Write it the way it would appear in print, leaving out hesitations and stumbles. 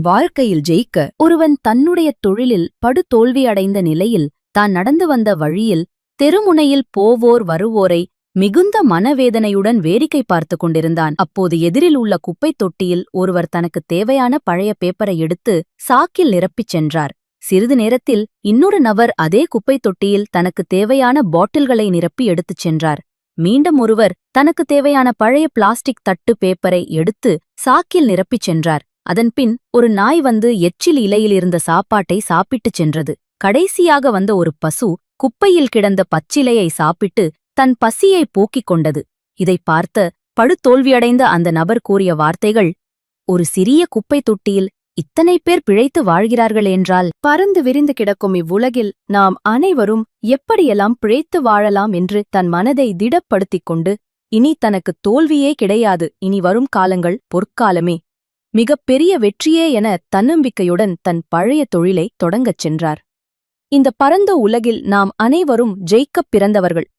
வாழ்க்கையில் ஜெயிக்க ஒருவன் தன்னுடைய தொழிலில் படுதோல்வியடைந்த நிலையில் தான் நடந்து வந்த வழியில் தெருமுனையில் போவோர் வருவோரை மிகுந்த மனவேதனையுடன் வேடிக்கை பார்த்து கொண்டிருந்தான். அப்போது எதிரில் உள்ள குப்பைத் தொட்டியில் ஒருவர் தனக்கு தேவையான பழைய பேப்பரை எடுத்து சாக்கில் நிரப்பிச் சென்றார். சிறிது நேரத்தில் இன்னொரு நபர் அதே குப்பைத் தொட்டியில் தனக்கு தேவையான பாட்டில்களை நிரப்பி எடுத்துச் சென்றார். மீண்டும் ஒருவர் தனக்கு தேவையான பழைய பிளாஸ்டிக் தட்டு பேப்பரை எடுத்து சாக்கில் நிரப்பிச் சென்றார். அதன்பின் ஒரு நாய் வந்து எச்சில் இலையில் இருந்த சாப்பாட்டை சாப்பிட்டுச் சென்றது. கடைசியாக வந்த ஒரு பசு குப்பையில் கிடந்த பச்சிலையை சாப்பிட்டு தன் பசியை போக்கிக் கொண்டது. இதைப் பார்த்த படுதோல்வியடைந்த அந்த நபர் கூறிய வார்த்தைகள், ஒரு சிறிய குப்பை தொட்டியில் இத்தனை பேர் பிழைத்து வாழ்கிறார்கள் என்றால் பறந்து விரிந்து கிடக்கும் இவ்வுலகில் நாம் அனைவரும் எப்படியெல்லாம் பிழைத்து வாழலாம் என்று தன் மனதை திடப்படுத்திக் கொண்டு, இனி தனக்கு தோல்வியே கிடையாது, இனி வரும் காலங்கள் பொற்காலமே, மிகப் பெரிய வெற்றியே என தன்னம்பிக்கையுடன் தன் பழைய தொழிலை தொடங்கச் சென்றார். இந்த பரந்த உலகில் நாம் அனைவரும் ஜெயிக்கப் பிறந்தவர்கள்.